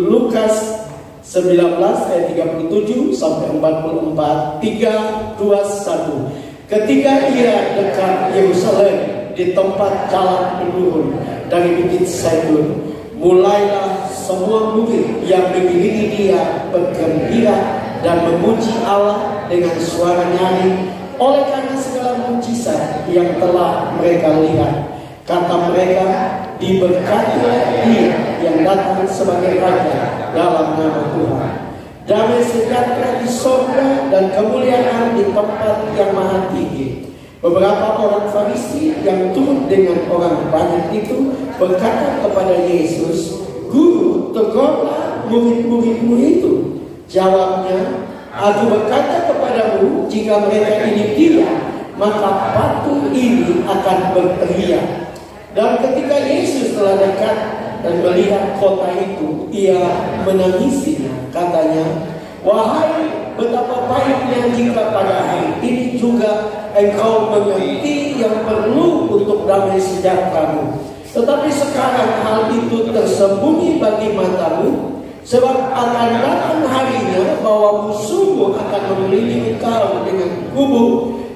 Lukas 19 ayat 37 sampai 44. 3, 2, 1. Ketika ia dekat Yerusalem di tempat jalan menurun dari Bukit Zaitun, mulailah semua murid yang mengiringi dia bergembira dan memuji Allah dengan suara nyaring oleh karena segala mukjizat yang telah mereka lihat. Kata mereka, diberkatilah dia yang datang sebagai raja dalam nama Tuhan. Damai sejahtera di surga dan kemuliaan di tempat yang maha tinggi. Beberapa orang Farisi yang turut dengan orang banyak itu berkata kepada Yesus, Guru, tegurlah murid-muridmu itu. Jawabnya, aku berkata kepadamu, jika mereka ini diam, maka batu ini akan berteriak. Dan ketika Yesus telah dekat dan melihat kota itu, ia menangisinya. Katanya, wahai betapa baiknya jika pada hari ini juga engkau mengerti yang perlu untuk damai sejahteramu. Tetapi sekarang hal itu tersembunyi bagi matamu, sebab akan datang harinya bahwa musuhmu akan mengelilingi engkau dengan kubu,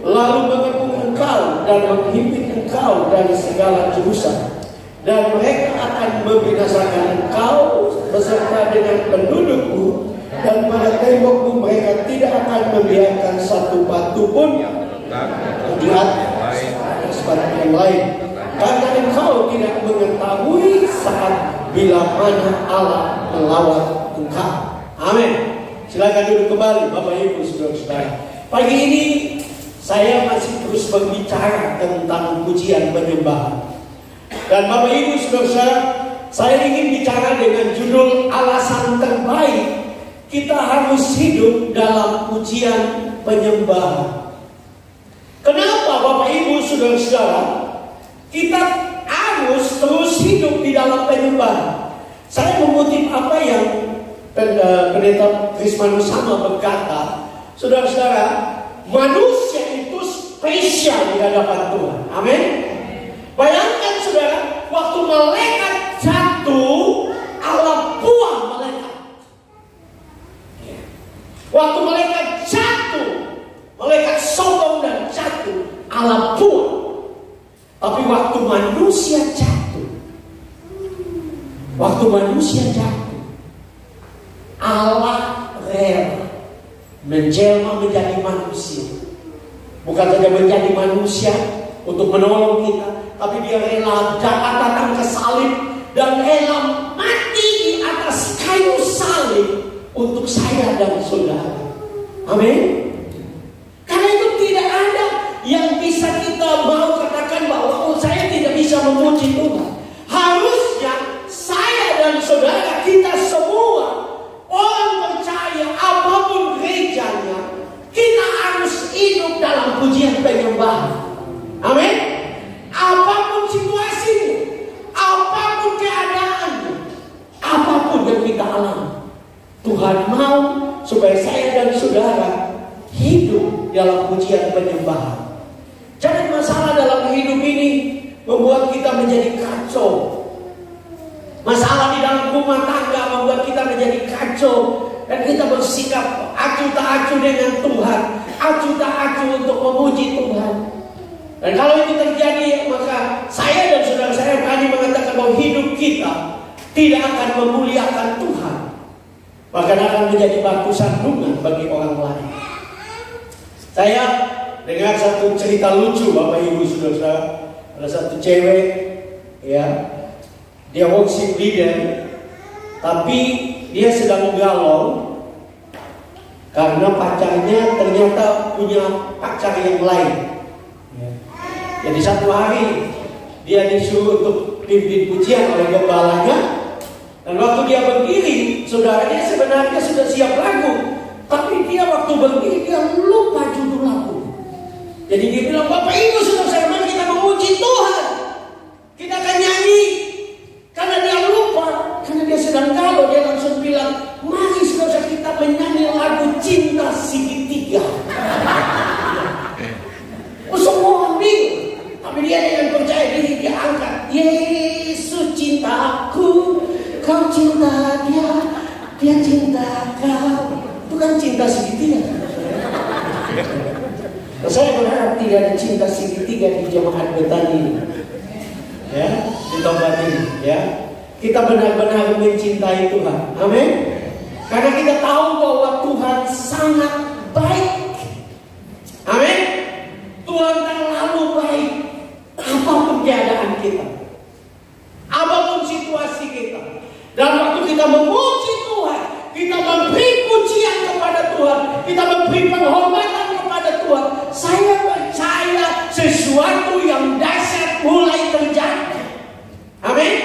lalu mengepung engkau dan menghimpit engkau dari segala jurusan. Dan mereka akan membinasakan engkau beserta dengan pendudukmu, dan pada tembokmu mereka tidak akan membiarkan satu batu pun di atas batu yang lain, karena engkau tidak mengetahui saat bila mana Allah melawat engkau. Amin. Silakan duduk kembali Bapak Ibu Saudara-saudara. Pagi ini saya masih terus berbicara tentang pujian penyembahan. Dan Bapak Ibu Saudara-saudara, saya ingin bicara dengan judul alasan terbaik kita harus hidup dalam pujian penyembahan. Kenapa Bapak Ibu Saudara-saudara kita harus terus hidup di dalam penyembahan? Saya mengutip apa yang Pendeta Krismanus sama berkata, saudara-saudara, manusia itu spesial di hadapan Tuhan. Amin. Bayangkan saudara, waktu malaikat jatuh, Allah buang malaikat. Waktu malaikat jatuh, malaikat sombong dan jatuh, Allah buang. Tapi waktu manusia jatuh, Allah rela menjelma menjadi manusia. Bukan saja menjadi manusia untuk menolong kita, tapi dia rela datang ke salib dan rela mati di atas kayu salib untuk saya dan saudara. Amin. Karena itu tidak ada yang bisa kita mau katakan bahwa saya tidak bisa memuji Tuhan. Harusnya saya dan saudara kita semua, orang percaya apapun gerejanya, kita harus hidup dalam pujian penyembahan. Amin. Apapun situasinya, apapun keadaannya, apapun yang kita alami, Tuhan mau supaya saya dan saudara hidup dalam pujian penyembahan. Jangan masalah dalam hidup ini membuat kita menjadi kacau. Masalah di dalam rumah tangga membuat kita menjadi kacau, dan kita bersikap acuh tak acuh dengan Tuhan, acuh tak acuh untuk memuji Tuhan. Dan kalau itu terjadi, maka saya dan saudara saya berani mengatakan bahwa hidup kita tidak akan memuliakan Tuhan, bahkan akan menjadi batu sandungan bagi orang lain. Saya dengar satu cerita lucu Bapak Ibu Saudara-saudara. Ada satu cewek, ya, dia worship leader, tapi dia sedang galau karena pacarnya ternyata punya pacar yang lain. Jadi satu hari dia disuruh untuk pimpin pujian oleh gembalanya, dan waktu dia berdiri, saudaranya sebenarnya sudah siap lagu, tapi dia waktu berdiri dia lupa judul lagu. Jadi dia bilang, Bapak Ibu saudara, mari kita memuji Tuhan, kita akan nyanyi. Karena dia lupa, karena dia sedang galau, dia langsung bilang, mari saudara kita menyanyi lagu Cinta Segitiga. Semua orang bingung, tapi dia dengan percaya diri dia angkat, Yesus cintaku, kau cinta dia. cinta segitiga. Saya berharap tidak ada cinta segitiga di jemaat Betani ini, ya, di tempat ini, ya. Kita benar-benar mencintai Tuhan, amin. Karena kita tahu bahwa Tuhan sangat baik, amin. Tuhan terlalu baik. Apapun keadaan kita, apapun situasi kita, dan waktu kita memuji Tuhan, kita memberi pujian kepada Tuhan, kita memberi penghormatan kepada Tuhan, saya percaya sesuatu yang dahsyat mulai terjadi. Amin.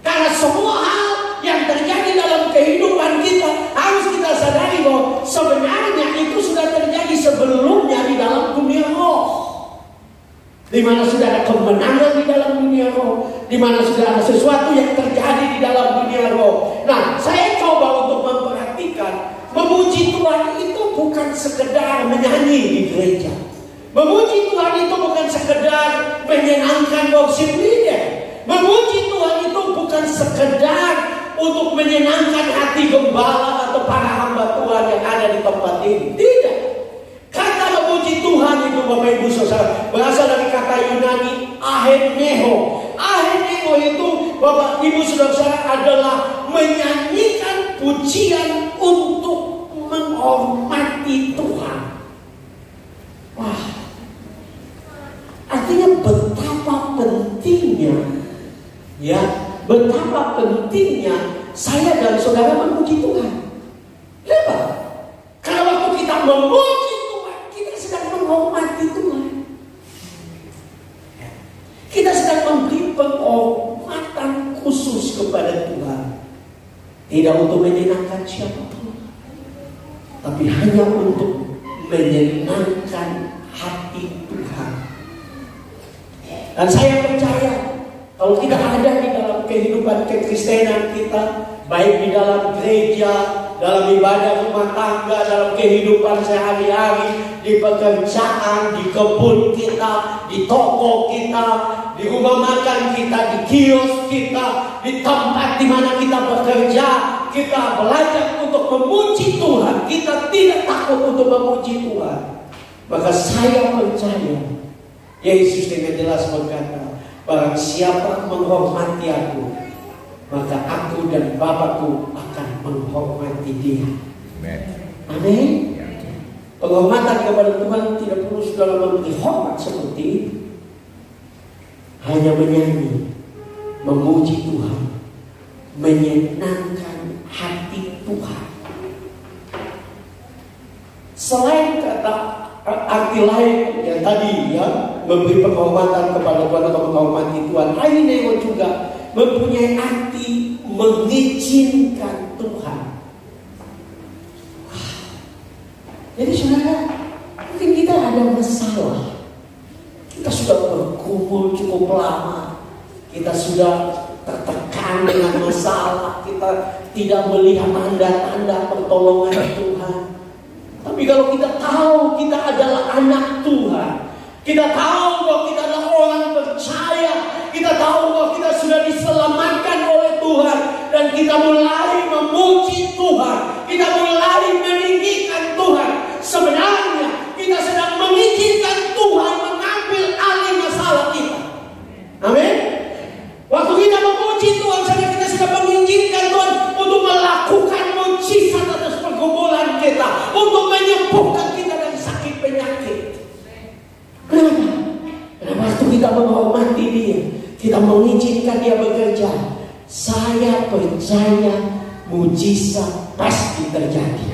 Karena semua hal yang terjadi dalam kehidupan kita harus kita sadari bahwa sebenarnya itu sudah terjadi sebelumnya di dalam dunia roh. Di mana sudah ada kemenangan di dalam dunia roh, di mana sudah ada sesuatu yang terjadi di dalam dunia roh. Nah, saya coba untuk memperhatikan, memuji Tuhan itu bukan sekedar menyanyi di gereja. Memuji Tuhan itu bukan sekedar menyenangkan worship leader. Memuji Tuhan itu bukan sekedar untuk menyenangkan hati gembala atau para hamba Tuhan yang ada di tempat ini. Tidak. Kata memuji Tuhan itu, Bapak Ibu Saudara, berasal dari kata Yunani aheneho. Aheneho itu, Bapak Ibu Saudara, adalah menyanyikan pujian untuk menghormati Tuhan. Wah, artinya betapa pentingnya, ya, betapa pentingnya saya dan saudara memuji Tuhan. Kenapa? Karena waktu kita memuji Tuhan, kita sedang menghormati Tuhan. Kita sedang memberi penghormatan khusus kepada Tuhan. Tidak untuk menyenangkan siapapun, tapi hanya untuk menyenangkan hati Tuhan. Dan saya percaya kalau kita ada di dalam kehidupan kekristenan kita, baik di dalam gereja, dalam ibadah rumah tangga, dalam kehidupan sehari-hari, di pekerjaan, di kebun kita, di toko kita, di rumah makan kita, di kios kita, di tempat di mana kita bekerja, kita belajar untuk memuji Tuhan. Kita tidak takut untuk memuji Tuhan. Maka saya percaya, Yesus dengan jelas berkata, barang siapa menghormati aku, maka aku dan Bapakku akan menghormati dia. Amin. Penghormatan kepada Tuhan tidak perlu saudara memberi hormat seperti itu. Hanya menyanyi, memuji Tuhan, menyenangkan hati Tuhan. Selain kata arti lain yang tadi, ya, memberi penghormatan kepada Tuhan atau menghormati Tuhan, akhirnya juga mempunyai arti mengizinkan Tuhan. Jadi saudara, mungkin kita ada masalah, kita sudah bergumul cukup lama, kita sudah tertekan dengan masalah, kita tidak melihat tanda-tanda pertolongan Tuhan. Tapi kalau kita tahu kita adalah anak Tuhan, kita tahu bahwa kita adalah orang percaya, kita tahu bahwa kita sudah diselamatkan oleh Tuhan, dan kita mulai memuji Tuhan, kita mulai meninggikan Tuhan. Sebenarnya kita sedang mengizinkan Tuhan mengambil alih masalah kita. Amin. Waktu kita memuji Tuhan, kita sedang mengizinkan Tuhan untuk melakukan mujizat atas pergumulan kita, untuk menyembuhkan kita dari sakit penyakit. Kenapa? Karena waktu kita menghormati Dia, kita mengizinkan Dia bekerja, saya percaya mujizat pasti terjadi.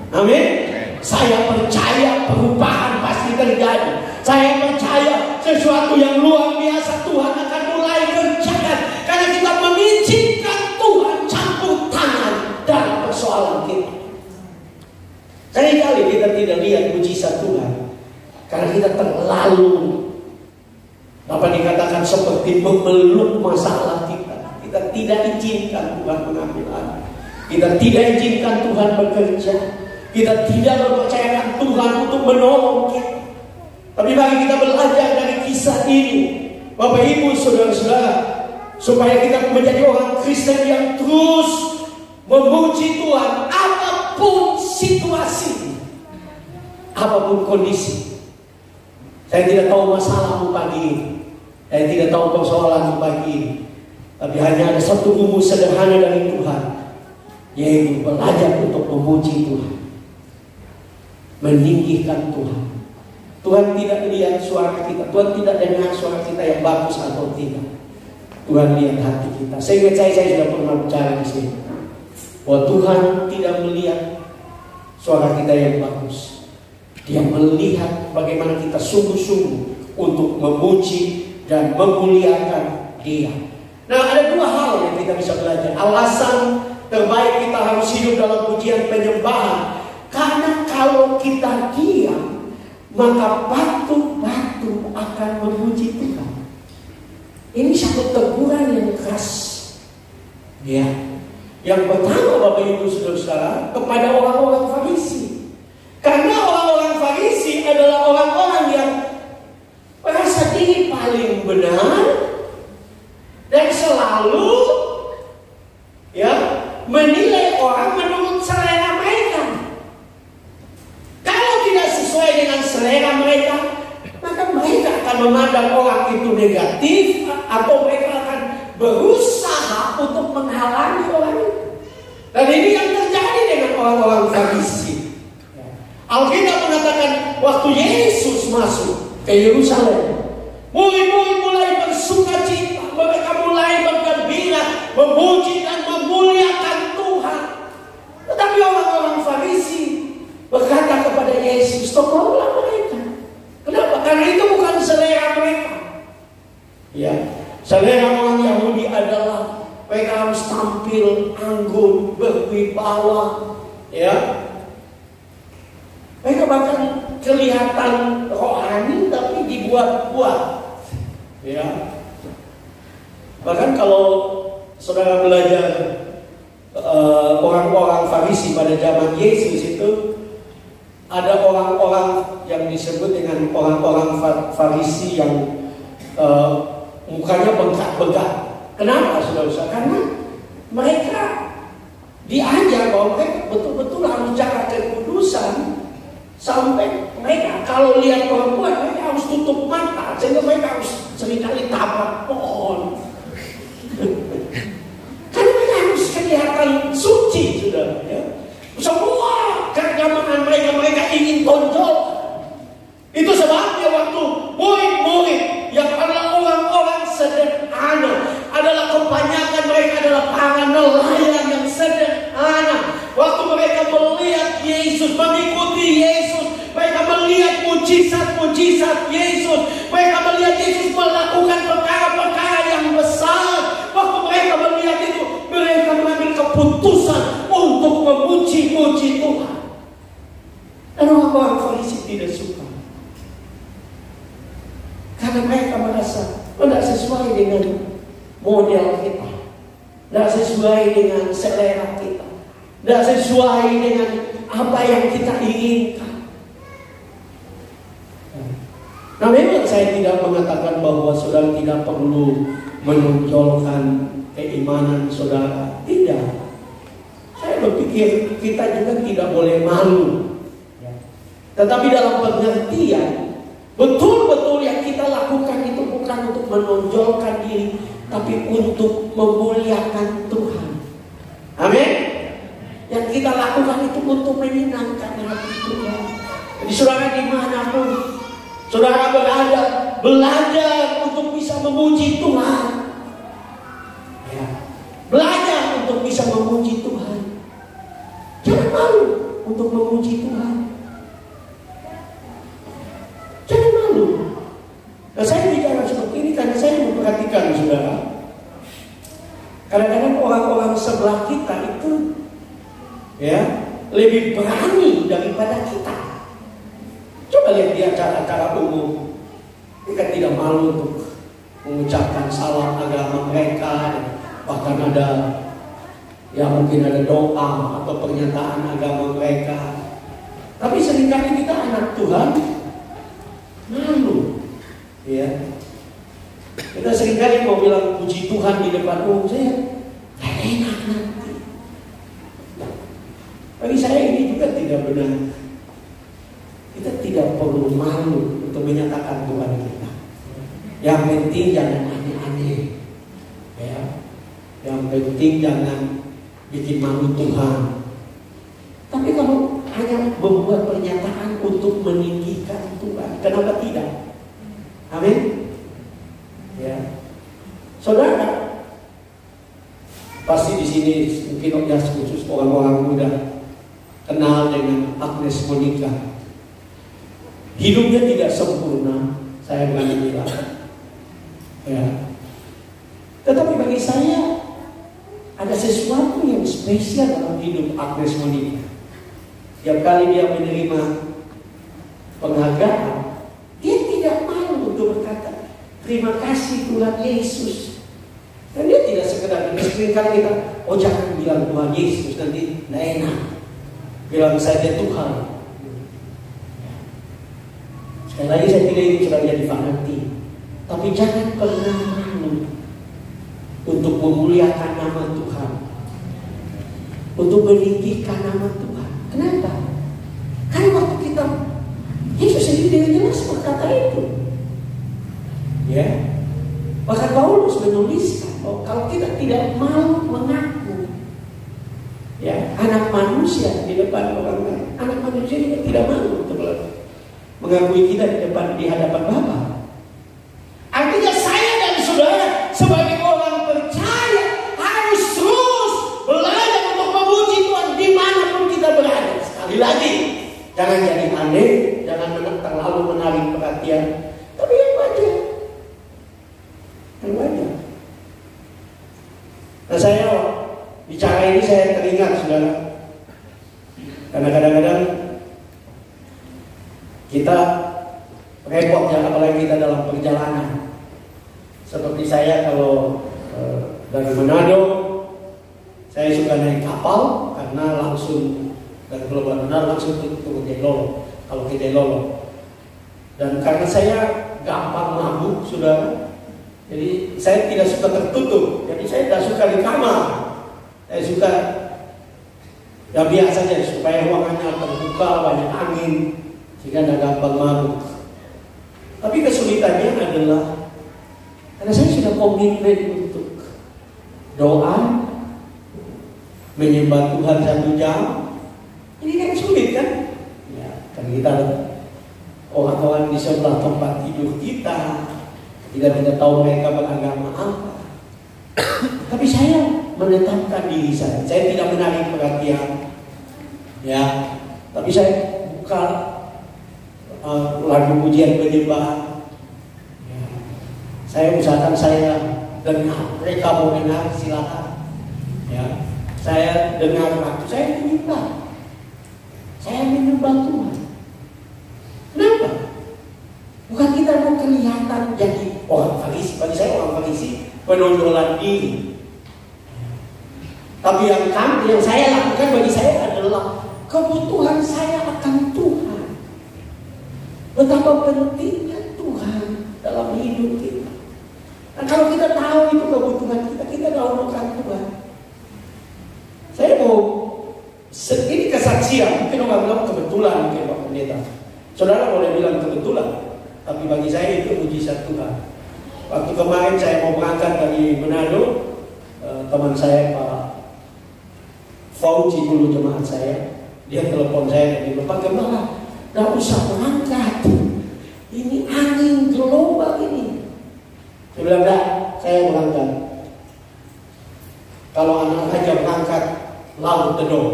Amin. Saya percaya perubahan pasti terjadi. Saya percaya sesuatu yang luar biasa Tuhan akan mulai kerjakan, karena kita mengizinkan Tuhan campur tangan dalam persoalan kita. Seringkali kita tidak lihat mujizat Tuhan karena kita terlalu, apa dikatakan, seperti memeluk masalah kita. Kita tidak izinkan Tuhan mengambil alih. Kita tidak izinkan Tuhan bekerja. Kita tidak mempercayakan Tuhan untuk menolong kita. Tapi mari kita belajar dari kisah ini, Bapak Ibu Saudara-saudara, supaya kita menjadi orang Kristen yang terus memuji Tuhan apapun situasi, apapun kondisi. Saya tidak tahu masalahmu pagi ini, saya tidak tahu persoalanmu pagi ini, tapi hanya ada satu rumus sederhana dari Tuhan, yaitu belajar untuk memuji Tuhan, meninggikan Tuhan. Tuhan tidak lihat suara kita, Tuhan tidak dengar suara kita yang bagus atau tidak. Tuhan lihat hati kita. Saya ingat saya sudah pernah bicara di sini bahwa Tuhan tidak melihat suara kita yang bagus. Dia melihat bagaimana kita sungguh-sungguh untuk memuji dan memuliakan Dia. Nah, ada dua hal yang kita bisa belajar. Alasan terbaik kita harus hidup dalam pujian penyembahan, karena kalau kita diam, maka batu-batu akan memuji Tuhan. Ini satu teguran yang keras, ya. Yang pertama, Bapak Ibu Saudara, kepada orang-orang Farisi. Karena orang-orang Farisi adalah orang-orang yang merasa diri paling benar dan selalu, ya, menilai orang menurut selera mereka. Kalau tidak sesuai dengan selera mereka, maka mereka akan memandang orang itu negatif, atau mereka akan berusaha untuk menghalangi orang itu. Dan ini yang terjadi dengan orang-orang Farisi. Alkitab mengatakan waktu Yesus masuk ke Yerusalem, murid-murid mulai bersukacita, mereka mulai bergembira, memuji dan memuliakan Tuhan. Tetapi orang-orang Farisi berkata kepada Yesus, tolonglah mereka. Kenapa? Karena itu bukan selera mereka. Ya, selera orang Yahudi adalah mereka harus tampil anggun, berwibawa, ya. Mereka bahkan kelihatan rohani tapi dibuat-buat, ya. Bahkan kalau saudara belajar orang-orang Farisi pada zaman Yesus itu, ada orang-orang yang disebut dengan orang-orang Farisi yang mukanya bengkak-bengkak. Kenapa, saudara? Karena mereka diajar bahwa mereka betul-betul harus jaga kekudusan, sampai mereka kalau lihat perempuan mereka harus tutup mata, sehingga mereka harus seringkali tabrak pohon. Karena mereka harus kelihatan suci, saudara. Ya. Semua keagamaan mereka ingin tonjol. Itu sebabnya waktu murid-murid yang adalah orang-orang sederhana, adalah kebanyakan mereka adalah para nelayan yang sederhana. Waktu mereka melihat Yesus, mengikuti Yesus, mereka melihat mujizat-mujizat Yesus, mereka melihat Yesus melakukan perkara-perkara yang besar. Waktu mereka melihat itu, mereka mengambil keputusan untuk memuji-muji Tuhan. Dan orang-orang Farisi tidak suka, karena mereka merasa tidak sesuai dengan model kita, tidak sesuai dengan selera kita, tidak sesuai dengan apa yang kita inginkan. Nah, memang saya tidak mengatakan bahwa saudara tidak perlu menonjolkan keimanan saudara. Tidak. Saya berpikir kita juga tidak boleh malu. Tetapi dalam pengertian, betul-betul yang kita lakukan itu bukan untuk menonjolkan diri, tapi untuk memuliakan Tuhan. Amin. Yang kita lakukan itu untuk menyenangkan hati Tuhan. Jadi saudara dimanapun saudara berada, belajar untuk bisa memuji Tuhan. Ya. Belajar untuk bisa memuji Tuhan. Jangan malu untuk memuji Tuhan. Jangan malu. Nah, saya bicara seperti ini karena saya memperhatikan saudara. Kadang-kadang orang-orang sebelah kita itu, ya, lebih berani daripada kita. Coba lihat di acara-acara umum, mereka tidak malu untuk mengucapkan salam agama mereka, bahkan ada, ya mungkin ada doa atau pernyataan agama mereka. Tapi seringkali kita anak Tuhan malu, ya. Kita seringkali mau bilang puji Tuhan di depan umum, saya enak nanti. Bagi saya ini juga tidak benar. Kita tidak perlu malu untuk menyatakan Tuhan kita. Yang penting jangan aneh-aneh, ya. Yang penting jangan bikin malu Tuhan. Tapi kalau hanya membuat pernyataan untuk meninggikan Tuhan, kenapa tidak? Amin. Ya, saudara, pasti di sini mungkin khusus orang-orang muda kenal dengan Agnes Monica. Hidupnya tidak sempurna, saya berani bilang. Ya. Tetapi bagi saya ada sesuatu yang spesial dalam hidup Agnes Monica. Tiap kali dia menerima penghargaan, dia tidak malu untuk berkata, terima kasih Tuhan Yesus. Dan dia tidak sekedar mengingatkan kita, oh jangan bilang Tuhan Yesus, nanti tidak enak. Bilang saja Tuhan. Sekali lagi saya tidak ingin sudah jadi fanatik, tapi jangan pernah malu untuk memuliakan nama Tuhan, untuk meninggikan nama Tuhan. Kenapa? Karena waktu kita, Yesus sendiri dengan jelas berkata itu. Ya, bahkan Paulus menuliskan bahwa kalau kita tidak malu mengaku, ya, anak manusia di depan orang lain, anak manusia juga tidak malu untuk mengakui kita di hadapan Bapa. Artinya saya dan saudara sebagai orang percaya harus terus belajar untuk memuji Tuhan dimanapun kita berada. Sekali lagi, jangan jadi aneh, jangan terlalu menarik perhatian, tapi yang wajar. Yang wajar. Nah, saya bicara ini saya teringat, saudara, karena kadang-kadang kita repot ya, apalagi kita dalam perjalanan. Seperti saya kalau dari Manado, saya suka naik kapal karena langsung dari Pulau Manado langsung ke Jailolo. Kalau ke Jailolo, dan karena saya gampang mabuk, saudara, jadi saya tidak suka tertutup. Jadi saya tidak suka di kamar. Saya suka ya biasa saja supaya ruangannya terbuka, banyak angin, sehingga tidak gampang mabuk. Tapi kesulitannya adalah karena saya sudah komitmen untuk doa, menyembah Tuhan 1 jam. Ini kan sulit kan? Ya, kan kita orang-orang di sebelah tempat tidur kita, tidak tahu mereka beragama apa. Tapi saya menetapkan diri saya tidak menarik perhatian. Ya, tapi saya buka lagu pujian penyembahan. Ya. Saya usahakan saya dengar, mereka mau dengar silakan. Ya, saya dengar waktu saya menyembah. Saya menyembah Tuhan. Kenapa? Bukan kita mau kelihatan jadi orang Farisi. Bagi saya orang Farisi penonjolan diri. Tapi yang saya lakukan bagi saya adalah kebutuhan saya akan Tuhan. Betapa pentingnya Tuhan dalam hidup kita. Nah, kalau kita tahu itu kebutuhan kita, kita dahulukan Tuhan. Saya mau ini kesaksian, mungkin orang bilang kebetulan, mungkin Pak Pendeta. Saudara boleh bilang kebetulan, tapi bagi saya itu mujizat Tuhan. Waktu kemarin saya mau berangkat dari Manado, teman saya Pak Fauci dulu jemaat saya, dia telepon saya dan dia bilang, Pak Gembala, gak usah berangkat, ini angin gelombang ini. Saya bilang, enggak, saya berangkat. Kalau anak aja berangkat, laut teduh.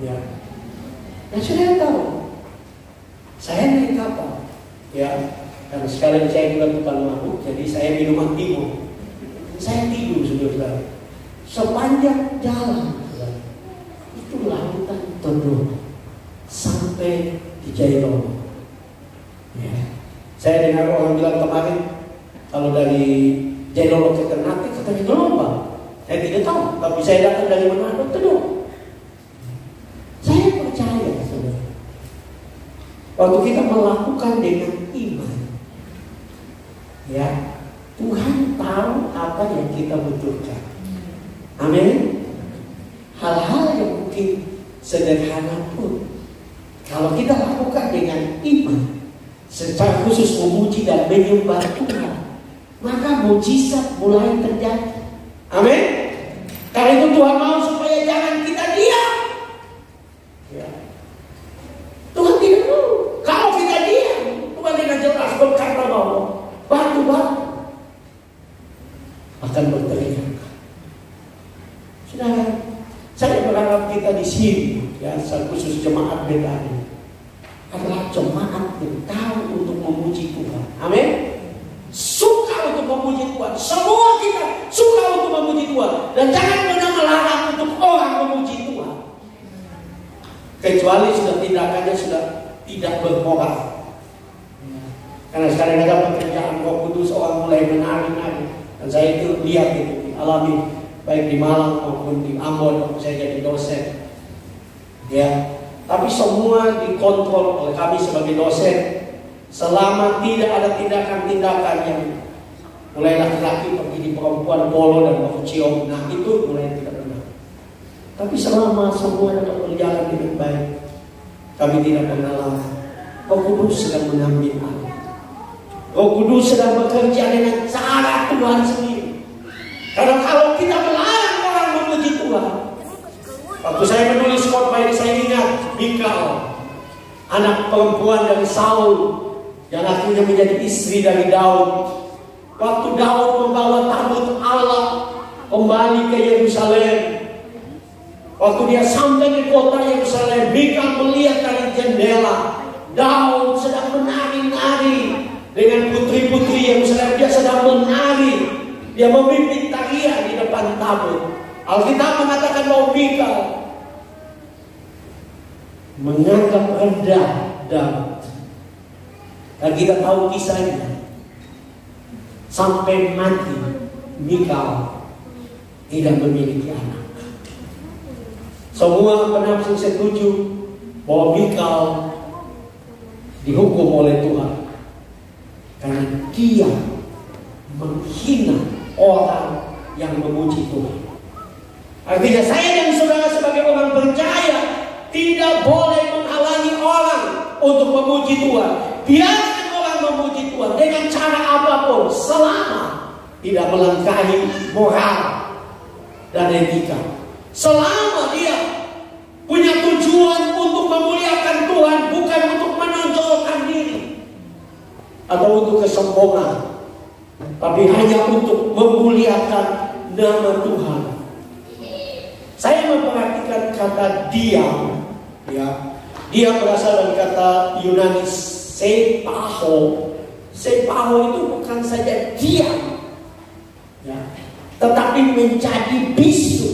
Ya. Nah, sudah tahu, saya naik kapal, ya. Dan sekalian saya juga bukan mabuk, jadi saya minum antimun. Saya tidur, saudara. Sepanjang jalan, itu lautan teduh sampai di Jailolo. Ya. Saya dengar orang bilang kemarin, kalau dari Jailolo ke Ternate katanya gelombang. Saya tidak tahu, tapi saya datang dari Manado teduh. Saya percaya, saudara. Waktu kita melakukan dengan iman, ya, Tuhan tahu apa yang kita butuhkan. Amin. Hal-hal yang mungkin sederhana pun, kalau kita lakukan dengan iman, secara khusus memuji dan menyembah Tuhan, maka mujizat mulai terjadi. Amin. Karena itu Tuhan mau supaya jangan kita diam. Ya. Tuhan tidak mau. Kalau kita diam, Tuhan dengan jelas berkata bahwa batu-batu akan berteriak. Saudara, saya berharap kita di sini, ya, khusus jemaat Betani, adalah jemaat yang tahu untuk memuji Tuhan. Amin. Suka untuk memuji Tuhan. Semua kita suka untuk memuji Tuhan. Dan jangan pernah melarang untuk orang memuji Tuhan, kecuali sudah tindakannya sudah tidak bermoral. Karena sekarang ada pekerjaan Roh Kudus, orang mulai menari-nari. Dan saya itu lihat itu, alami baik di Malang maupun di Ambon waktu saya jadi dosen. Ya, tapi semua dikontrol oleh kami sebagai dosen. Selama tidak ada tindakan-tindakan yang mulai laki-laki pergi di perempuan polo dan mau cium, nah itu mulai tidak benar. Tapi selama semua dapat berjalan dengan baik, kami tidak pernah larang. Roh Kudus sedang mengambil alih. Roh Kudus sedang bekerja dengan cara Tuhan sendiri. Karena kalau kita melarang orang memuji Tuhan, waktu saya menulis khotbah ini saya ingat Mikal, anak perempuan dari Saul, yang akhirnya menjadi istri dari Daud. Waktu Daud membawa tabut Allah kembali ke Yerusalem, waktu dia sampai di kota Yerusalem, Mikal melihat dari jendela Daud sedang menari-nari dengan putri-putri Yerusalem. Dia sedang menari, dia memimpin tarian di depan tabut. Alkitab mengatakan bahwa Mikal menganggap rendah Daud. Dan kita tahu kisahnya, sampai mati Mikal tidak memiliki anak. Semua penafsir setuju bahwa Mikal dihukum oleh Tuhan karena dia menghina orang yang memuji Tuhan. Artinya saya dan saudara sebagai orang percaya tidak boleh menghalangi orang untuk memuji Tuhan. Biarkan orang memuji Tuhan dengan cara apapun, selama tidak melangkahi moral dan etika. Selama dia punya tujuan untuk memuliakan Tuhan, bukan untuk menonjolkan diri atau untuk kesombongan, tapi hanya untuk memuliakan nama Tuhan. Saya memperhatikan kata diam, ya. Dia berasal dari kata Yunani sepaho. Sepaho itu bukan saja diam, ya, tetapi menjadi bisu.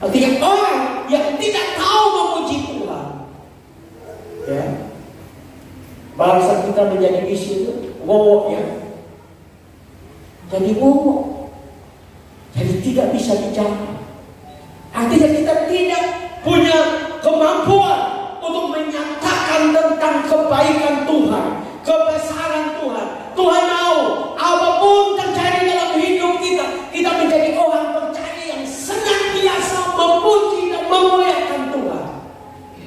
Artinya orang yang tidak tahu memuji Tuhan, ya. Bangsa kita menjadi bisu itu ngowok, ya. Jadi ngowok, jadi tidak bisa bicara. Artinya kita tidak punya kemampuan untuk menyatakan tentang kebaikan Tuhan, kebesaran Tuhan. Tuhan mau apapun terjadi dalam hidup kita, kita menjadi orang percaya yang senantiasa memuji dan memuliakan Tuhan.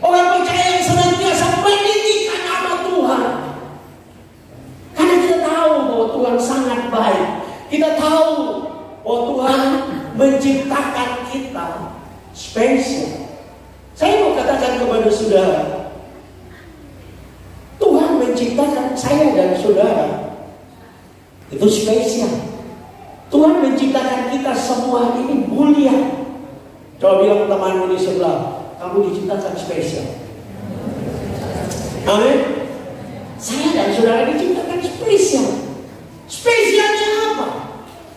Orang percaya yang senantiasa meninggikan nama Tuhan. Karena kita tahu bahwa Tuhan sangat baik. Kita tahu bahwa Tuhan menciptakan kita spesial. Saya mau katakan kepada saudara, Tuhan menciptakan saya dan saudara itu spesial. Tuhan menciptakan kita semua ini mulia. Coba bilang temanmu di sebelah, kamu diciptakan spesial. Amin. Saya dan saudara diciptakan spesial. Spesialnya apa?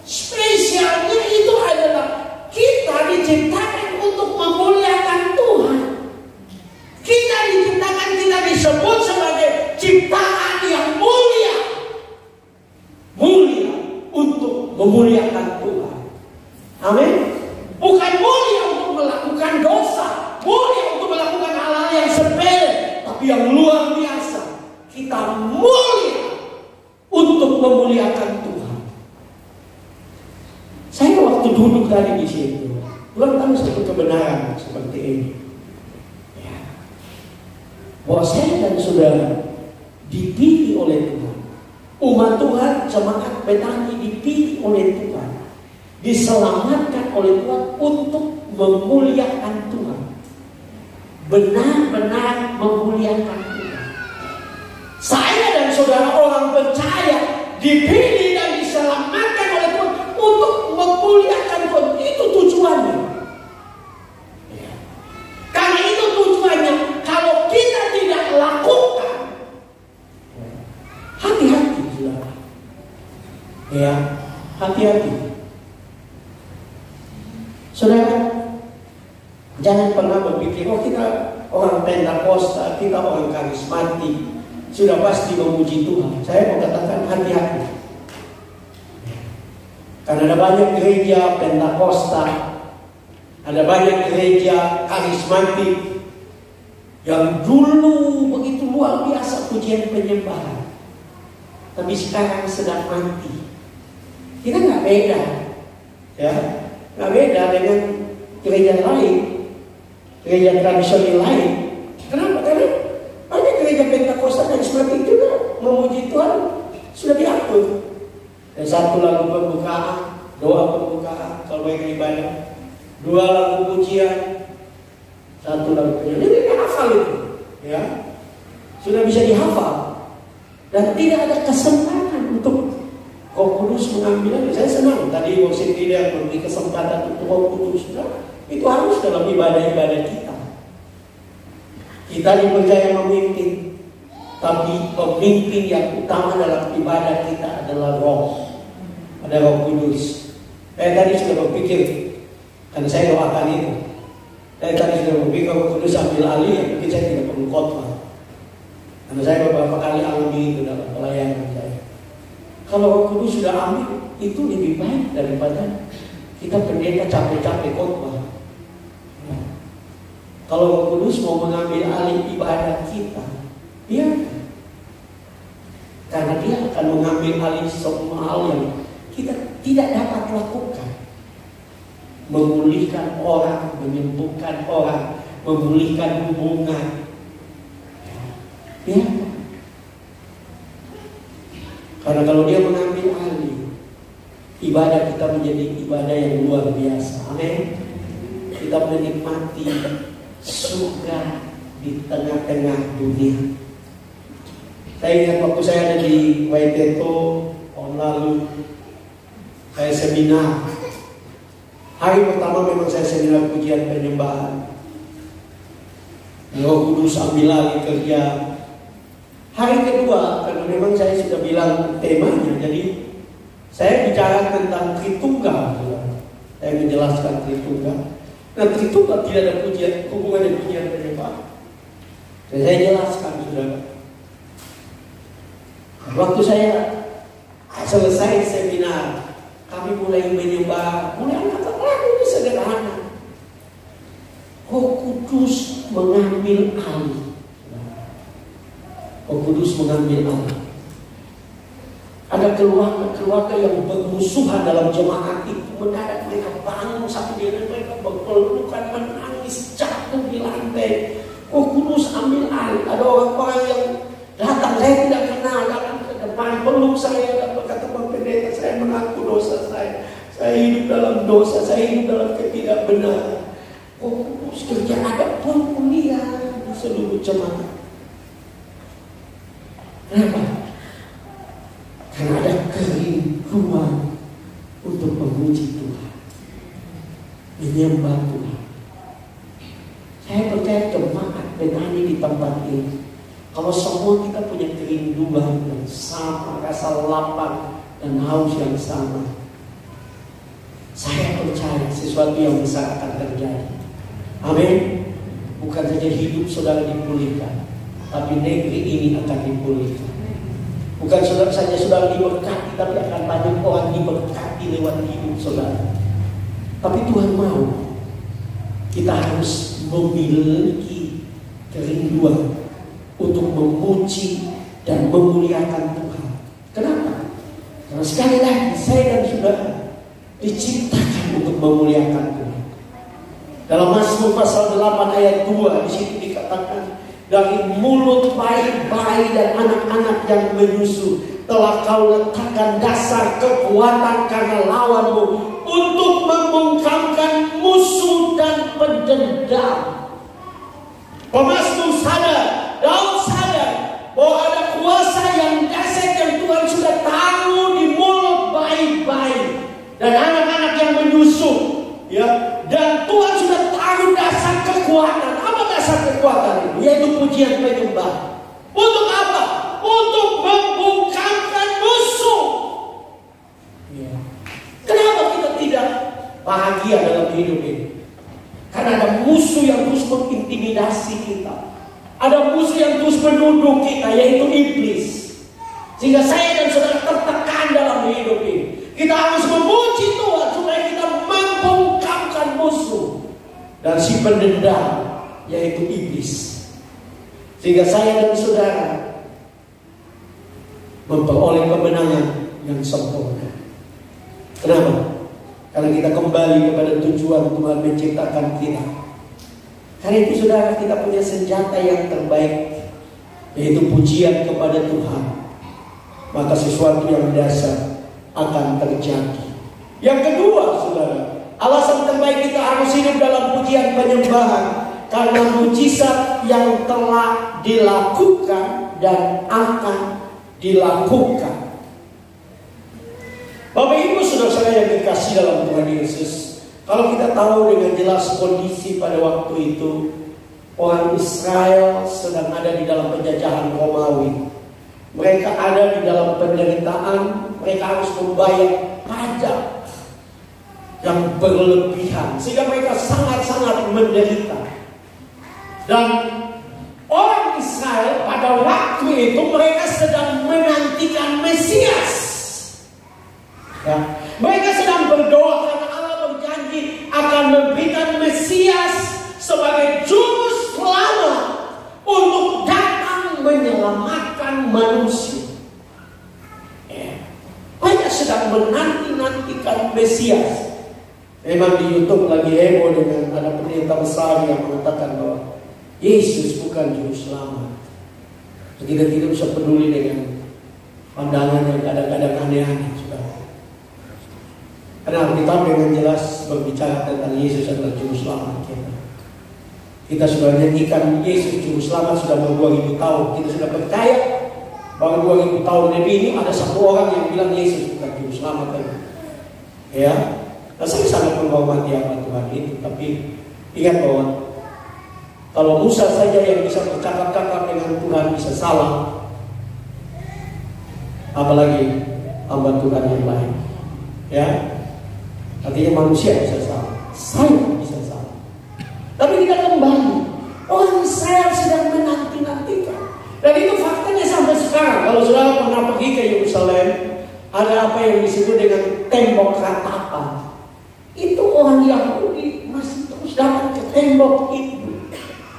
Spesialnya itu adalah kita diciptakan untuk memuliakan Tuhan. Kita diciptakan, kita disebut sebagai ciptaan yang mulia. Mulia untuk memuliakan Tuhan. Amin. Bukan mulia untuk melakukan dosa, mulia untuk melakukan hal-hal yang sepele, tapi yang luar biasa. Kita mulia untuk mendengar seperti ini. Ya. Bahwa saya dan saudara dipilih oleh Tuhan. Umat Tuhan, jemaat Betani dipilih oleh Tuhan. Diselamatkan oleh Tuhan untuk memuliakan Tuhan. Benar-benar memuliakan Tuhan. Saya dan saudara orang percaya dipilih dan diselamatkan oleh Tuhan untuk memuliakan Tuhan. Itu tujuannya. Ya. Karena itu tujuannya. Kalau kita tidak lakukan, hati-hati, saudara. Ya, hati-hati. Saudara, jangan pernah berpikir, oh kita orang Pentakosta, kita orang karismatik, sudah pasti memuji Tuhan. Saya mau katakan hati-hati. Karena ada banyak gereja Pentakosta, ada banyak gereja karismatik yang dulu begitu luar biasa pujian penyembahan, tapi sekarang sedang mati. Kita nggak beda, ya, nggak beda dengan gereja lain, gereja tradisional lain. Kenapa? Karena banyak gereja Pentakosta karismatik juga memuji Tuhan sudah diatur. Dan satu lagu pembukaan, doa pembukaan kalau mereka ibadah, 2 lagu pujian, 1 lagu pujian. Jadi hafal itu, ya, sudah bisa dihafal. Dan tidak ada kesempatan untuk Roh Kudus mengambil. Saya senang tadi Waksin tidak memberi kesempatan untuk Roh Kudus. Nah, itu harus dalam ibadah-ibadah kita. Kita dipercaya memimpin, tapi pemimpin yang utama dalam ibadah kita adalah Roh. Ada Roh Kudus. Saya tadi sudah berpikir, karena saya doakan itu. Saya tadi sudah berpikir Roh Kudus ambil alih, mungkin saya tidak perlu khotbah. Karena saya beberapa kali alami itu dalam pelayanan saya. Kalau Roh Kudus sudah ambil, itu lebih baik daripada kita pendeta capek-capek khotbah. Ya. Kalau Roh Kudus mau mengambil alih ibadah kita, biarkan. Karena dia akan mengambil alih semua hal yang kita tidak dapat lakukan. Memulihkan orang, menyembuhkan orang, memulihkan hubungan. Ya. Karena kalau dia mengambil alih, ibadah kita menjadi ibadah yang luar biasa. Amin. Kita menikmati surga di tengah-tengah dunia. Saya ingat waktu saya ada di Waiteto tahun lalu, saya seminar. Hari pertama memang saya seminar pujian penyembahan. Roh Kudus ambil alih kerja. Hari kedua, karena memang saya sudah bilang temanya, jadi saya bicara tentang Tritunggal. Saya menjelaskan Tritunggal. Nah, Tritunggal tidak ada pujian, hubungan dengan pujian penyembahan. Dan saya jelaskan, saudara. Waktu saya selesai seminar, kami mulai menyembah, mulai angkat lagu ini sederhana. Roh Kudus mengambil alih. Roh Kudus mengambil alih. Ada keluarga yang bermusuhan dalam jemaat itu, mendadak mereka bangun satu diri, mereka berpelukan, menangis, jatuh di lantai. Roh Kudus ambil alih. Ada orang-orang yang datang, saya tidak kenal, datang ke depan, peluk saya, dan berkata, Bang Pendeta, saya mengaku dosa saya hidup dalam dosa, saya hidup dalam ketidakbenaran. Roh Kudus kerja, ada pemulihan di seluruh jemaat. Kenapa? Karena ada kerinduan untuk memuji Tuhan, menyembah Tuhan. Saya percaya jemaat Betani di tempat ini, kalau semua kita punya kerinduan yang sama, rasa lapar dan haus yang sama, saya percaya sesuatu yang besar akan terjadi. Amin. Bukan saja hidup saudara dipulihkan, tapi negeri ini akan dipulihkan. Bukan saja saudara diberkati, tapi akan banyak orang diberkati lewat hidup saudara. Tapi Tuhan mau kita harus memiliki kerinduan untuk memuji dan memuliakan Tuhan. Kenapa? Karena sekali lagi saya dan saudara diciptakan untuk memuliakan Tuhan. Dalam Mazmur pasal 8 ayat 2 di situ dikatakan, dari mulut bayi-bayi dan anak-anak yang menyusu telah kau letakkan dasar kekuatan karena lawanmu, untuk membungkamkan musuh dan pendendam. Pemazmur sadar, Daud sadar bahwa ada kuasa yang dahsyat yang Tuhan sudah taruh di mulut bayi-bayi dan anak-anak yang menyusu, ya. Dan Tuhan sudah taruh dasar kekuatan. Apa dasar kekuatan itu? Yaitu pujian penyembah. Untuk apa? Untuk membungkamkan musuh. Ya. Kenapa kita tidak bahagia dalam hidup ini? Karena ada musuh yang terus mengintimidasi kita. Ada musuh yang terus menuduh kita, yaitu iblis. Sehingga saya dan saudara tertekan dalam hidup ini. Kita harus memuji Tuhan supaya kita membungkamkan musuh dan si pendendam, yaitu iblis. Sehingga saya dan saudara memperoleh kemenangan yang sempurna. Kenapa? Karena kita kembali kepada tujuan Tuhan menciptakan kita. Karena itu saudara, kita punya senjata yang terbaik, yaitu pujian kepada Tuhan. Maka sesuatu yang dasar akan terjadi. Yang kedua saudara, alasan terbaik kita harus hidup dalam pujian penyembahan, karena mujizat yang telah dilakukan dan akan dilakukan. Bapak Ibu saudara-saudara yang dikasihi dalam Tuhan Yesus, kalau kita tahu dengan jelas kondisi pada waktu itu, orang Israel sedang ada di dalam penjajahan Romawi. Mereka ada di dalam penderitaan, mereka harus membayar pajak yang berlebihan, sehingga mereka sangat-sangat menderita. Dan orang Israel pada waktu itu mereka sedang menantikan Mesias. Ya. Mereka sedang berdoa karena Allah berjanji akan memberikan Mesias sebagai juru selamat untuk datang menyelamatkan manusia. Ya. Mereka sedang menanti-nantikan Mesias. Memang di YouTube lagi heboh dengan ada pendeta besar yang mengatakan bahwa Yesus bukan juru selamat. Kita tidak bisa peduli dengan pandangan yang kadang-kadang aneh-aneh. Karena kita dengan jelas berbicara tentang Yesus adalah juru selamat kita. Kita sudah nyanyikan Yesus juru selamat sudah mau 2000 tahun. Kita sudah percaya bahwa 2000 tahun lebih ini ada satu orang yang bilang Yesus bukan juru selamat tadi. Ya, nah, saya sangat menghormati apa Tuhan itu. Tapi ingat bahwa kalau Musa saja yang bisa bercakap-cakap dengan Tuhan bisa salah, apalagi hamba Tuhan yang lain. Ya. Artinya manusia bisa salah, saya bisa salah. Tapi kita kembali, orang Israel sedang menanti-nantikan. Dan itu faktanya sampai sekarang. Kalau saudara pernah pergi ke Yerusalem, ada apa yang disebut dengan tembok ratapan. Itu orang Yahudi masih terus datang ke tembok itu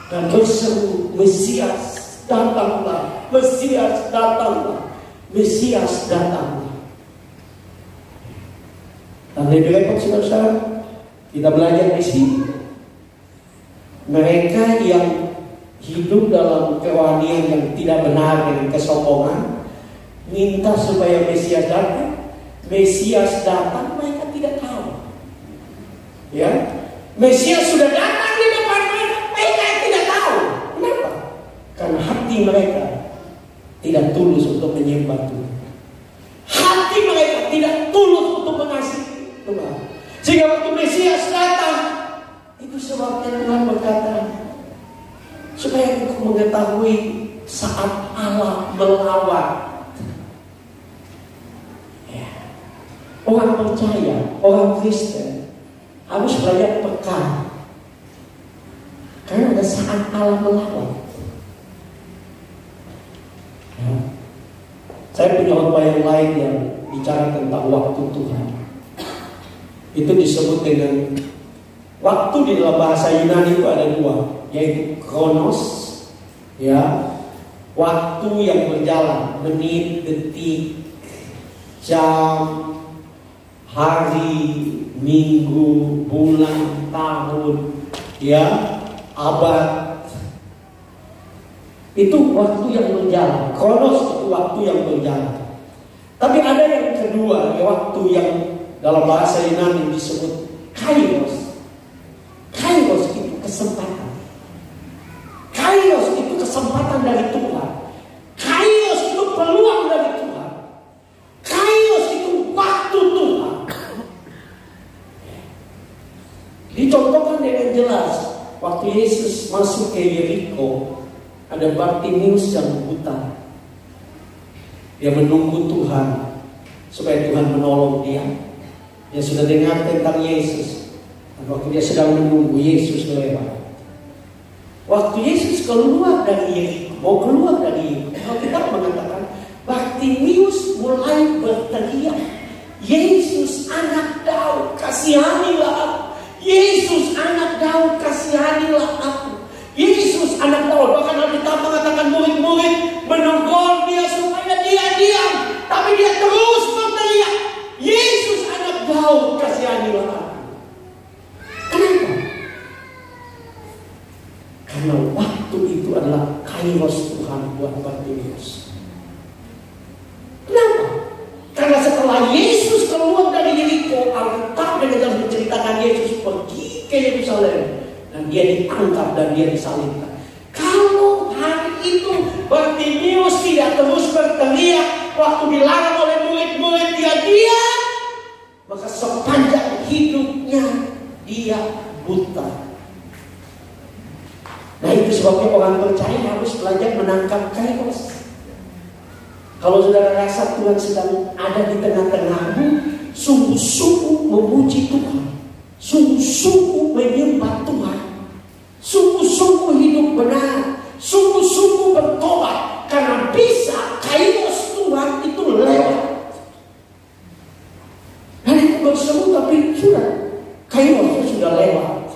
dan berseru, Mesias datanglah, Mesias datanglah, Mesias datanglah. Dan lebih repot saudara, kita belajar di sini. Mereka yang hidup dalam kerohanian yang tidak benar dengan kesombongan, minta supaya Mesias datang. Mesias datang, mereka tidak tahu. Ya, Mesias sudah datang di depan mereka, mereka tidak tahu. Kenapa? Karena hati mereka tidak tulus untuk menyembah Tuhan. Hati mereka tidak tulus untuk mengasihi Tuhan. Sehingga waktu Mesias datang, itu sebabnya Tuhan berkata, supaya engkau mengetahui saat Allah melawan. Ya. Orang percaya, orang Kristen harus belajar peka. Karena ada saat Allah melawan. Ya. Saya punya khotbah yang lain yang bicara tentang waktu Tuhan. Itu disebut dengan waktu. Di dalam bahasa Yunani itu ada dua, yaitu kronos, ya, waktu yang berjalan, menit, detik, jam, hari, minggu, bulan, tahun. ya, abad. Itu waktu yang berjalan. Kronos itu waktu yang berjalan. Tapi ada yang kedua, waktu yang dalam bahasa Yunani disebut kairos. Kairos itu kesempatan. Kairos itu kesempatan dari Tuhan. Kairos itu peluang dari Tuhan. Kairos itu waktu Tuhan. Dicontohkan dengan jelas waktu Yesus masuk ke Yeriko, ada Bartimius yang buta. Dia menunggu Tuhan supaya Tuhan menolong dia. Dia sudah dengar tentang Yesus. Dan waktu dia sedang menunggu, Yesus lewat. Waktu Yesus keluar dari Yeriko, mau keluar dari Yeriko, kita mengatakan Bartimius mulai berteriak, "Yesus anak Daud, kasihanilah aku. Yesus anak Daud, kasihanilah aku. Yesus anak Daud." Bahkan Alkitab mengatakan murid-murid menegur dia supaya dia diam, tapi dia terus berteriak, "Yesus anak Daud, kasihanilah aku." Kenapa? Karena waktu itu adalah kairos Tuhan buat Bartimius. Kenapa? Karena setelah Yesus keluar dari Yeriko, Alkitab dengan menceritakan Yesus pergi ke Yerusalem dan dia ditangkap dan dia disalibkan. Kalau hari itu Bartimius tidak terus berteriak waktu dilarang oleh murid-murid, dia diam, maka sepanjang hidupnya dia buta. Nah, itu sebabnya orang percaya harus belajar menangkap kairos. Kalau saudara rasa Tuhan sedang ada di tengah-tengahmu, sungguh-sungguh memuji Tuhan, sungguh-sungguh menyembah Tuhan, sungguh-sungguh hidup benar, sungguh-sungguh bertobat, karena bisa kairos Tuhan itu lewat. Dan itu berseru, tapi sudah kairosnya sudah lewat,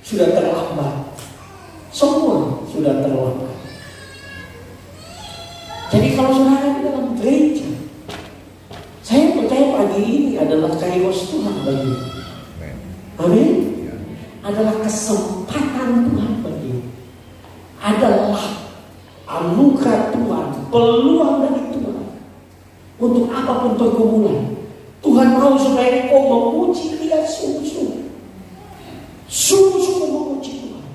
sudah terlambat, semua sudah terlambat. Jadi kalau saudara di dalam gereja, saya percaya pagi ini adalah kairos Tuhan bagi. Amin. Adalah kesempatan Tuhan bagi. Adalah anugerah Tuhan, peluang dari Tuhan untuk apapun pergumulan. Tuhan mau supaya kau memuji Dia sungguh-sungguh, sungguh-sungguh memuji Tuhan.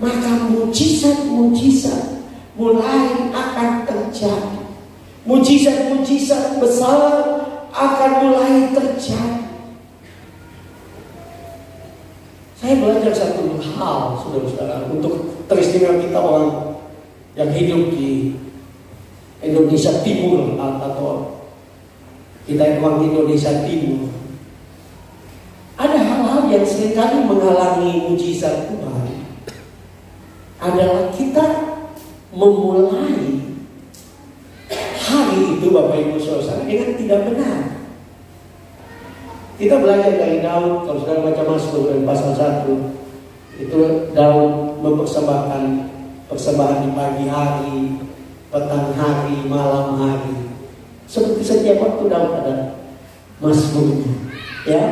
Maka mujizat-mujizat mulai akan terjadi. Mujizat-mujizat besar akan mulai terjadi. Saya belajar satu hal, saudara-saudara, untuk teristimewa kita orang yang hidup di Indonesia Timur atau kita orang Indonesia Timur. Ada hal-hal yang seringkali menghalangi mujizat Tuhan. Adalah kita memulai hari itu, Bapak Ibu Saudara, dengan tidak benar. Kita belajar dari Daud. Kalau saudara baca Mazmur pasal 1, itu Daud mempersembahkan persembahan di pagi hari, petang hari, malam hari. Seperti setiap waktu Daud ada Mazmurnya, ya.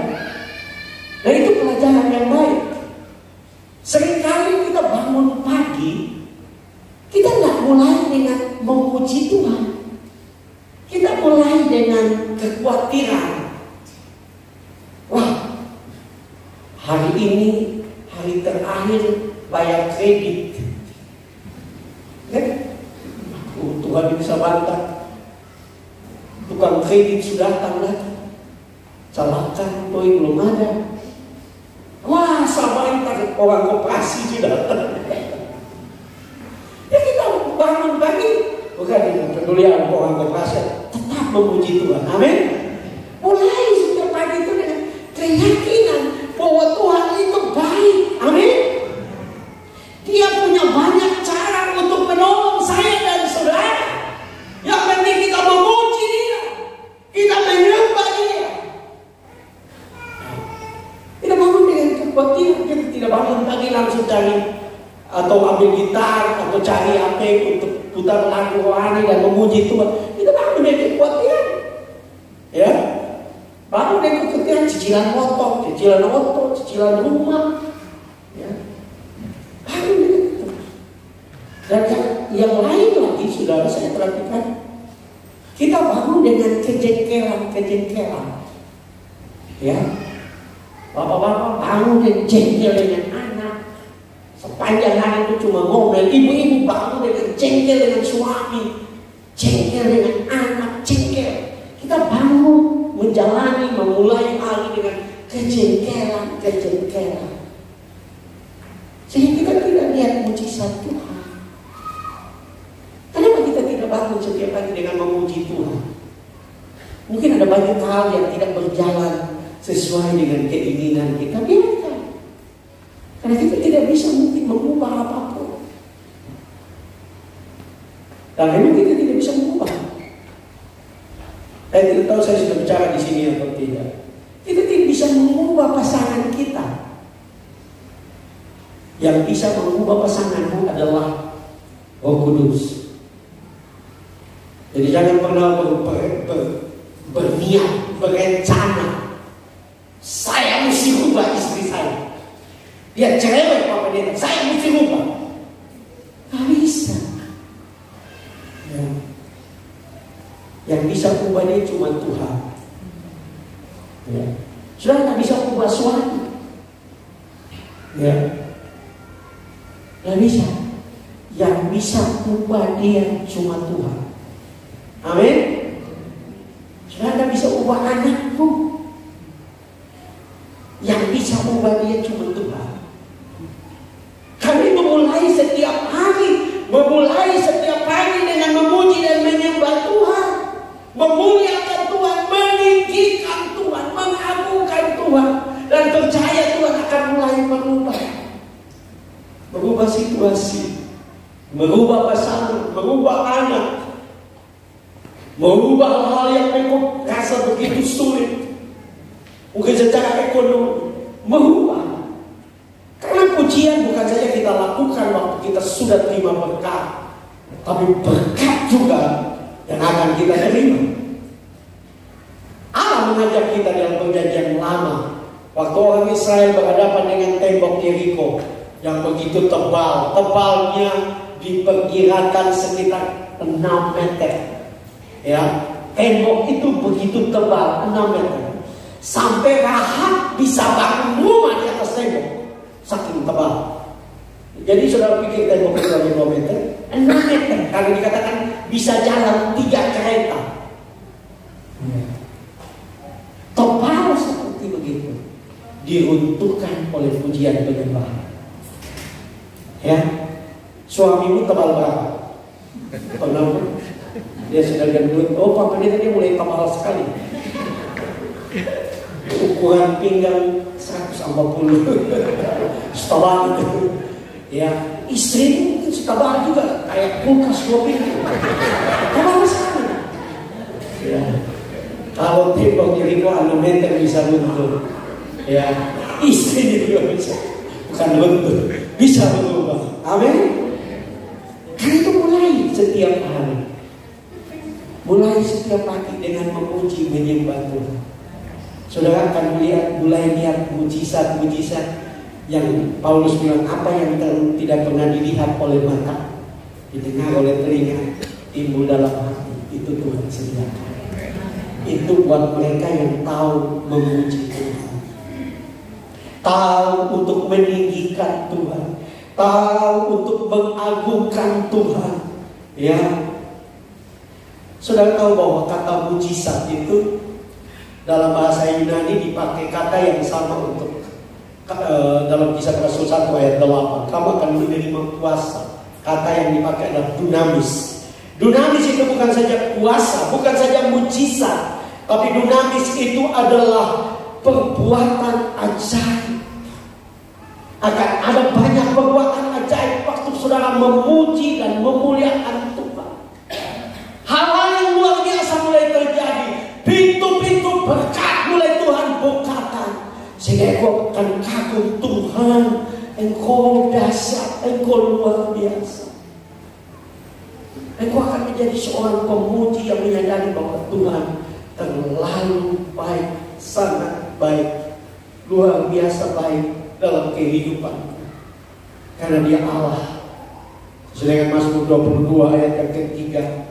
Nah, itu pelajaran yang baik. Seringkali kita bangun pagi, kita nggak mulai dengan memuji Tuhan. Kita mulai dengan kekhawatiran. Wah, hari ini hari terakhir bayar kredit. Tuhan bisa bantah. Tukang kredit sudah datang lagi. Salahkan, doi belum ada. Wah, sabar, orang koperasi sudah datang. Ya, kita bangun pagi bukan dengan pedulian orang koperasi, tetap memuji Tuhan. Amin. Mulai setiap pagi itu dengan keyakinan bahwa Tuhan itu baik. Amin. Dia punya banyak cara untuk menolong saya dan saudara. Yang penting kita memuji Dia, kita menyembah Dia. Tidak bangun dengan kekhawatiran. Kita tidak bangun pagi langsung cari atau ambil gitar atau cari apa untuk putar lagu rohani dan memuji Tuhan. Kita bangun dengan kekhawatiran. Ya, bangun dengan kekhawatiran, cicilan motor, cicilan rumah, Dan yang lain lagi, saudara, saya perhatikan, kita bangun dengan kejengkelan. Ya, bapak-bapak bangun dan jengkel dengan anak. Sepanjang hari itu cuma ngomel. Ibu-ibu bangun dengan jengkel dengan suami, jengkel dengan anak, jengkel. Kita bangun menjalani, memulai hari dengan kejengkelan. Sehingga kita tidak lihat mujizat Tuhan. Kenapa kita tidak bangun setiap pagi dengan memuji Tuhan? Mungkin ada banyak hal yang tidak berjalan sesuai dengan keinginan kita. Biarkan. Karena kita tidak bisa mungkin mengubah apapun. Dan memang kita tidak bisa mengubah. Saya tidak tahu saya sudah bicara di sini atau tidak. Kita tidak bisa mengubah pasangan kita. Yang bisa mengubah pasanganmu adalah Roh Kudus. Jadi jangan pernah berniat, berencana, saya mesti rubah istri saya. Dia cerewet Pak Pendeta, saya mesti rubah. Gak bisa. Ya. Yang bisa ubah dia cuma Tuhan. Ya. Sudah gak bisa ubah suami. Ya. Gak bisa. Yang bisa ubah dia cuma Tuhan. Amin. Sudah gak bisa ubah anakmu. Yang bisa ubah dia cuma Tuhan. Kami memulai setiap hari dengan memuji dan menyembah Tuhan, memuliakan Tuhan, meninggikan Tuhan, mengagungkan Tuhan, dan percaya Tuhan akan mulai merubah situasi, merubah pasangan, merubah anak, merubah hal yang memang rasa begitu sulit, mungkin secara ekonomi, merubah. Karena pujian bukan saja kita lakukan waktu kita sudah terima berkat, tapi berkat juga yang akan kita terima. Allah mengajak kita dalam perjanjian lama, waktu orang Israel berhadapan dengan tembok Yeriko yang begitu tebal, tebalnya diperkirakan sekitar 6 meter. Ya, tembok itu begitu tebal, 6 meter. Sampai Rahab bisa bangun rumah di atas tembok, saking tebal. Jadi saudara pikir tembok itu hanya 2 meter, 6 meter. Karena dikatakan bisa jalan 3 kereta. Tebal seperti begitu, diruntuhkan oleh pujian penyembahan. Ya, suamimu tebal berapa? Pernah dia sudah gendut, oh Pak Pendeta dia mulai tebal sekali. Ukuran pinggang 140, setebal itu. Ya, istri mungkin setebal juga, kayak kulkas 2 pintu. Tebal sekali. Ya, kalau tembok Yeriko 6 meter bisa runtuh. Ya, istri juga bisa, bukan runtuh, bisa berubah. Amin. Karena itu mulai setiap hari, mulai setiap pagi dengan memuji menyembah Tuhan. Saudara akan melihat mulai lihat mujizat-mujizat yang Paulus bilang, apa yang tidak pernah dilihat oleh mata, didengar oleh telinga, timbul dalam hati, itu Tuhan sediakan. Itu buat mereka yang tahu memuji Tuhan, tahu untuk meninggikan Tuhan, tahu untuk mengagungkan Tuhan. Ya, saudara tahu bahwa kata mujizat itu dalam bahasa Yunani dipakai kata yang sama untuk dalam Kisah Rasul 1 ayat 8, kamu akan menerima kuasa. Kata yang dipakai adalah dunamis. Dunamis itu bukan saja kuasa, bukan saja mujizat, tapi dunamis itu adalah perbuatan ajaib. Akan ada banyak perbuatan ajaib waktu saudara memuji dan memuliakan Tuhan. Hal-hal yang luar biasa mulai terjadi. Pintu-pintu berkat mulai Tuhan bukakan, sehingga engkau akan kagum Tuhan. Engkau dahsyat, engkau luar biasa. Engkau akan menjadi seorang pemuji yang menyadari bahwa Tuhan terlalu baik, sangat baik, luar biasa baip dalam kehidupan. Karena Dia Allah Sedangkan Mazmur 22 ayat yang ketiga,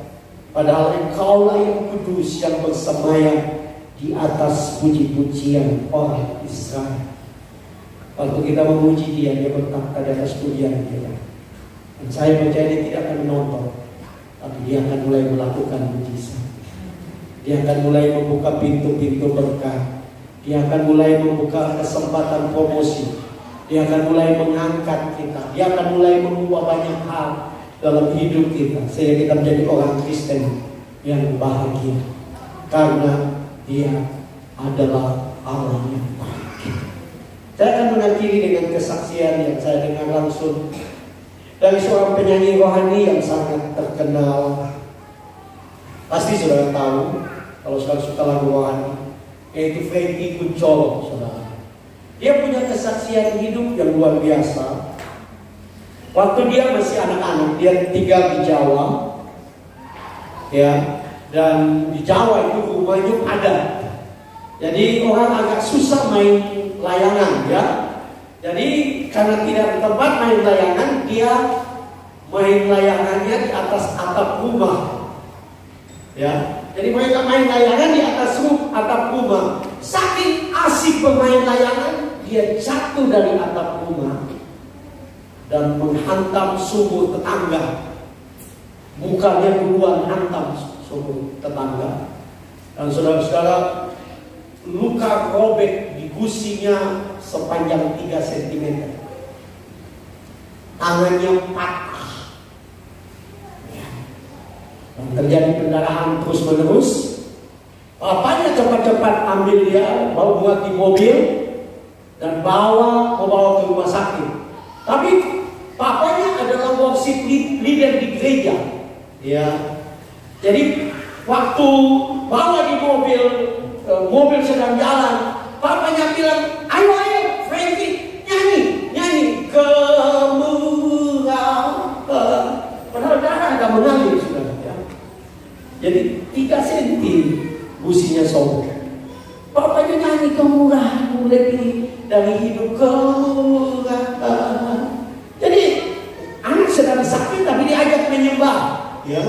padahal Engkaulah yang kudus yang bersemayam di atas puji-pujian orang Israel. Waktu kita memuji Dia, Dia bertakhta di atas pujian kita. Dan saya percaya Dia tidak akan menonton, tapi Dia akan mulai melakukan mujizat. Dia akan mulai membuka pintu-pintu berkah. Dia akan mulai membuka kesempatan promosi. Dia akan mulai mengangkat kita. Dia akan mulai mengubah banyak hal dalam hidup kita, sehingga kita menjadi orang Kristen yang bahagia, karena Dia adalah Allah yang baik. Saya akan mengakhiri dengan kesaksian yang saya dengar langsung dari seorang penyanyi rohani yang sangat terkenal. Pasti saudara tahu, kalau saudara suka lagu rohani, yaitu Freddy Kuncoro, saudara. Dia punya kesaksian hidup yang luar biasa. Waktu dia masih anak-anak, dia tinggal di Jawa, ya, dan di Jawa itu rumahnya padat. Jadi orang agak susah main layangan, ya. Jadi karena tidak ada tempat main layangan, dia main layangannya di atas atap rumah, ya. Jadi mereka main layangan di atas atap rumah. Saking asik bermain layangan, dia jatuh dari atap rumah dan menghantam sumur tetangga. Mukanya duluan hantam sumur tetangga. Dan saudara-saudara, luka robek di gusinya sepanjang 3 cm. Tangannya patah. Dan terjadi pendarahan terus menerus. Bapaknya cepat-cepat ambil dia, bawa di mobil dan membawa ke rumah sakit. Tapi bapaknya adalah worship leader di gereja, ya. Jadi waktu bawa di mobil sedang jalan, bapaknya bilang, ayo Frankie, nyanyi kemurahan. Padahal darah agak mengalir sudah, ya. Jadi 3 cm businya sobek. Bapaknya nyanyi kemurahan lebih dari hidup kemurahan. Jadi anak sedang sakit tapi diajak menyembah, ya.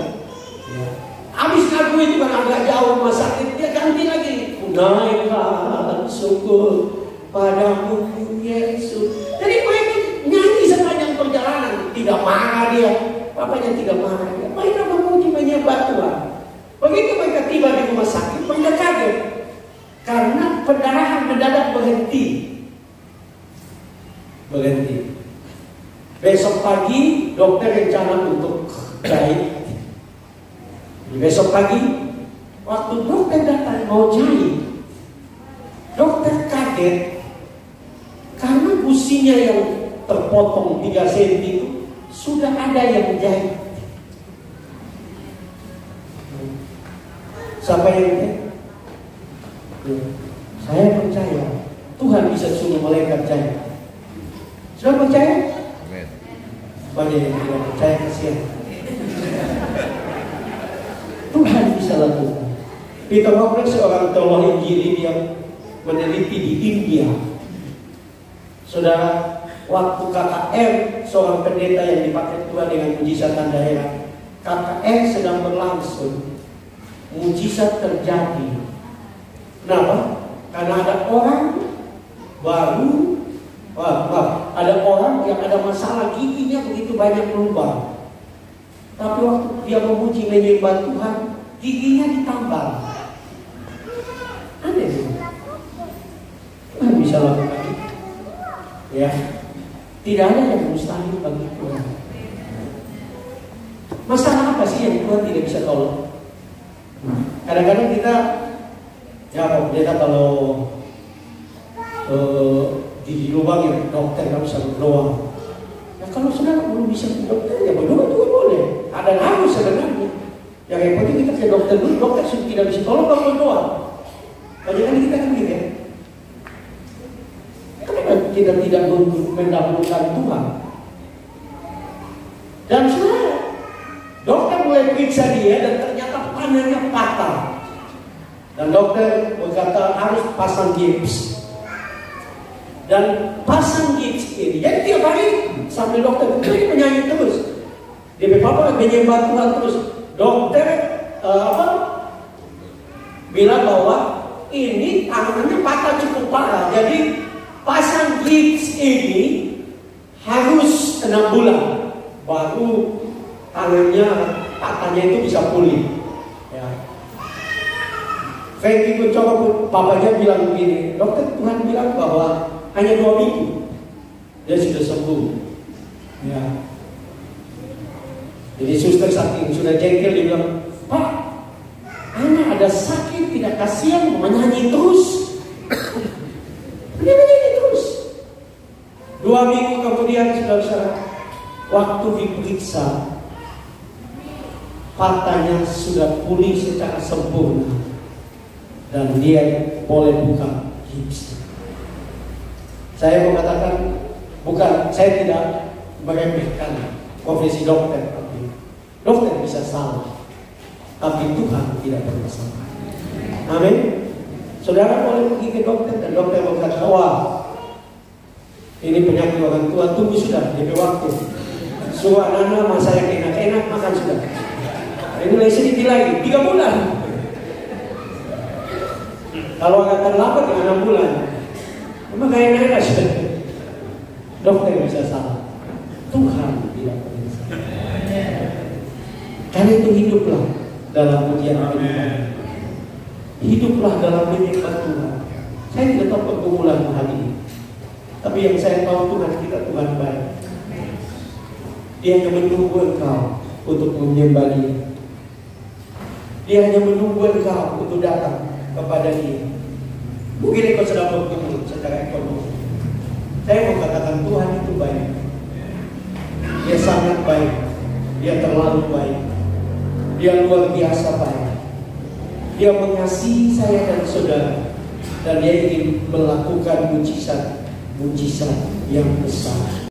Habis lagu itu kan agak jauh rumah sakit, dia ganti lagi. Naikkan syukur padamu Yesus. Jadi mereka nyanyi sepanjang perjalanan, tidak marah dia. Bapaknya tidak marah dia. Mereka memuji menyembah Tuhan. Begitu mereka tiba di rumah sakit, mereka kaget karena pendarahan mendadak berhenti. Besok pagi dokter rencana untuk jahit. Besok pagi waktu dokter datang mau jahit, dokter kaget karena businya yang terpotong 3 cm itu sudah ada yang jahit. Siapa yang jahit? Saya percaya Tuhan bisa suruh malaikat jahit. Sudah percaya? Banyak yang tidak percaya, kasihan. Tuhan bisa lakukan. Peter Hawkins, seorang teolog Injil yang meneliti di India. Saudara, waktu KKR, seorang pendeta yang dipakai Tuhan dengan mujizat tanda heran, KKR sedang berlangsung, mujizat terjadi. Kenapa? Karena ada orang baru, ada orang yang ada masalah giginya begitu banyak lubang. Tapi waktu dia memuji menyembah Tuhan, giginya ditambal. Aneh. Tuhan bisa lakukan itu. Ya, tidak ada yang mustahil bagi Tuhan. Masalah apa sih yang Tuhan tidak bisa tolong? Kadang-kadang kita, ya kalau di lubang yang dokter nggak bisa berdoa. Ya kalau saudara belum bisa ke dokter, ya berdoa juga boleh. Ada harus sebenarnya. Yang penting kita ke dokter dulu, dokter tidak bisa tolong kalau berdoa. Bagaimana kita kan gitu ya? Kenapa kita tidak mendahulukan Tuhan? Dan saudara, dokter mulai periksa dia dan ternyata panahnya patah. Dan dokter berkata harus pasang gips. Dan pasang gips ini, jadi tiap hari sambil dokter itu menyanyi terus. Dia papa menyembah Tuhan terus. Dokter bilang bahwa ini tangannya patah cukup parah. Jadi pasang gips ini harus 6 bulan baru patahnya itu bisa pulih. Ya. Frankie mencoba, papanya bilang begini, dokter, Tuhan bilang bahwa hanya 2 minggu dia sudah sembuh. Ya. Jadi suster saking sudah jengkel, dia bilang, Pak, anak ada sakit, tidak kasihan, menyanyi terus. Dia menyanyi terus. 2 minggu kemudian, saudara-saudara, waktu diperiksa, patahnya sudah pulih secara sempurna dan dia boleh buka gips. Saya mau katakan, bukan, saya tidak meremehkan profesi dokter, tapi dokter bisa salah, tapi Tuhan tidak pernah salah. Amin. Saudara boleh pergi ke dokter dan dokter berkata, wah, ini penyakit orang tua, tunggu sudah, DP waktu. Suruh anak-anak masa yang enak-enak, makan sudah. Ini lagi sedikit lagi, 3 bulan. Kalau agak terlambat ya 6 bulan. Memang kayak enak sudah. Dokter bisa salah, Tuhan tidak pernah salah. Karena itu hiduplah dalam ujian Tuhan. Hiduplah dalam menyembah Tuhan. Saya tidak tahu pergumulan hari ini, tapi yang saya tahu Tuhan kita Tuhan baik. Dia hanya menunggu engkau untuk menyembah Dia. Dia hanya menunggu engkau untuk datang kepada Dia. Mungkin engkau sedang bergumul secara ekonomi. Saya mau katakan Tuhan itu baik. Dia sangat baik. Dia terlalu baik. Dia luar biasa baik. Dia mengasihi saya dan saudara. Dan Dia ingin melakukan mujizat yang besar.